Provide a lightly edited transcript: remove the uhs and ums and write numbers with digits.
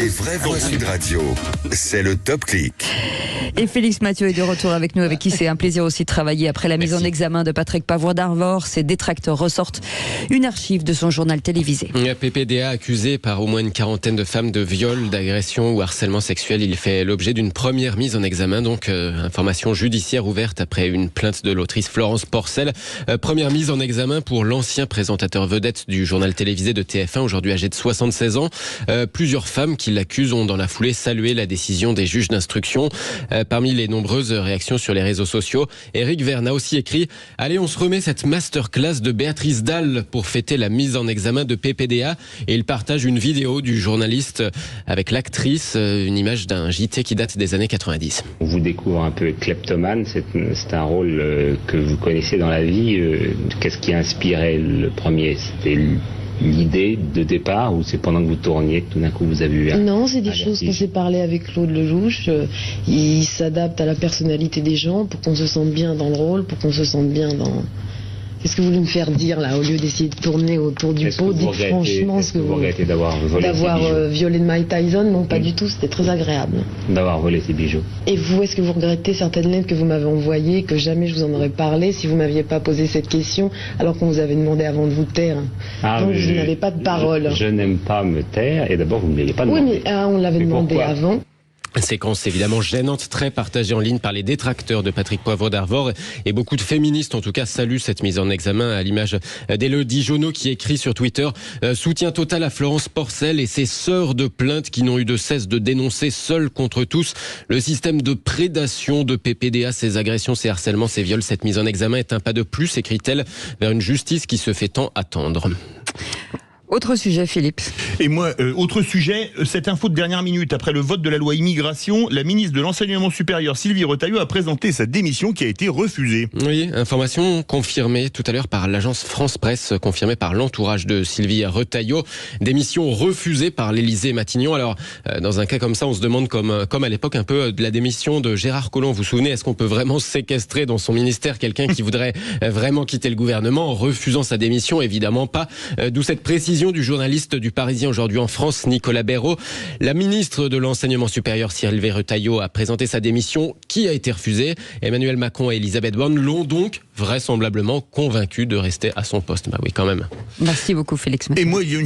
Les vraies voix Sud Radio, c'est le Top Clic. Et Félix Mathieu est de retour avec nous, avec qui c'est un plaisir aussi de travailler. Après la mise en examen de Patrick Poivre d'Arvor, ses détracteurs ressortent une archive de son journal télévisé. PPDA accusé par au moins une quarantaine de femmes de viol, d'agression ou harcèlement sexuel. Il fait l'objet d'une première mise en examen, donc information judiciaire ouverte après une plainte de l'autrice Florence Porcel. Première mise en examen pour l'ancien présentateur vedette du journal télévisé de TF1, aujourd'hui âgé de 76 ans. Plusieurs femmes qui l'accusent ont dans la foulée salué la décision des juges d'instruction. Parmi les nombreuses réactions sur les réseaux sociaux, Éric Verne a aussi écrit « Allez, on se remet cette masterclass de Béatrice Dalle pour fêter la mise en examen de PPDA ». Et il partage une vidéo du journaliste avec l'actrice, une image d'un JT qui date des années 90. On vous découvre un peu kleptomane, c'est un rôle que vous connaissez dans la vie. Qu'est-ce qui a inspiré le premier ? C'était l'idée de départ ou c'est pendant que vous tourniez que tout d'un coup vous avez eu Non, c'est des choses qu'on s'est parlé avec Claude Lelouch. Il s'adapte à la personnalité des gens pour qu'on se sente bien dans le rôle, pour qu'on se sente bien dans... Qu'est-ce que vous voulez me faire dire là, au lieu d'essayer de tourner autour du pot? Dites franchement ce que vous regrettez d'avoir violé de Mike Tyson. Non, pas du tout, c'était très agréable. D'avoir volé ses bijoux. Et vous, est-ce que vous regrettez certaines lettres que vous m'avez envoyées, que jamais je vous en aurais parlé si vous m'aviez pas posé cette question, alors qu'on vous avait demandé avant de vous taire? Donc vous n'avez pas de parole. Je n'aime pas me taire, et d'abord vous ne me l'avez pas demandé. Oui, mais on l'avait demandé avant. Séquence évidemment gênante, très partagée en ligne par les détracteurs de Patrick Poivre d'Arvor, et beaucoup de féministes en tout cas saluent cette mise en examen, à l'image d'Élodie Jonot qui écrit sur Twitter soutien total à Florence Porcel et ses sœurs de plainte qui n'ont eu de cesse de dénoncer seules contre tous le système de prédation de PPDA, ses agressions, ses harcèlements, ses viols. Cette mise en examen est un pas de plus, écrit-elle, vers une justice qui se fait tant attendre. Autre sujet, Philippe. Et moi, autre sujet, cette info de dernière minute. Après le vote de la loi immigration, la ministre de l'Enseignement supérieur, Sylvie Retailleau, a présenté sa démission qui a été refusée. Oui, information confirmée tout à l'heure par l'agence France Presse, confirmée par l'entourage de Sylvie Retailleau. Démission refusée par l'Élysée-Matignon. Alors, dans un cas comme ça, on se demande, comme à l'époque, un peu de la démission de Gérard Collomb. Vous vous souvenez, est-ce qu'on peut vraiment séquestrer dans son ministère quelqu'un qui voudrait vraiment quitter le gouvernement en refusant sa démission? Évidemment pas. D'où cette précision du journaliste du Parisien aujourd'hui en France, Nicolas Béraud. La ministre de l'Enseignement supérieur, Sylvie Retailleau, a présenté sa démission qui a été refusée. Emmanuel Macron et Elisabeth Borne l'ont donc vraisemblablement convaincu de rester à son poste. Bah oui, quand même. Merci beaucoup, Félix. Et moi, il y a une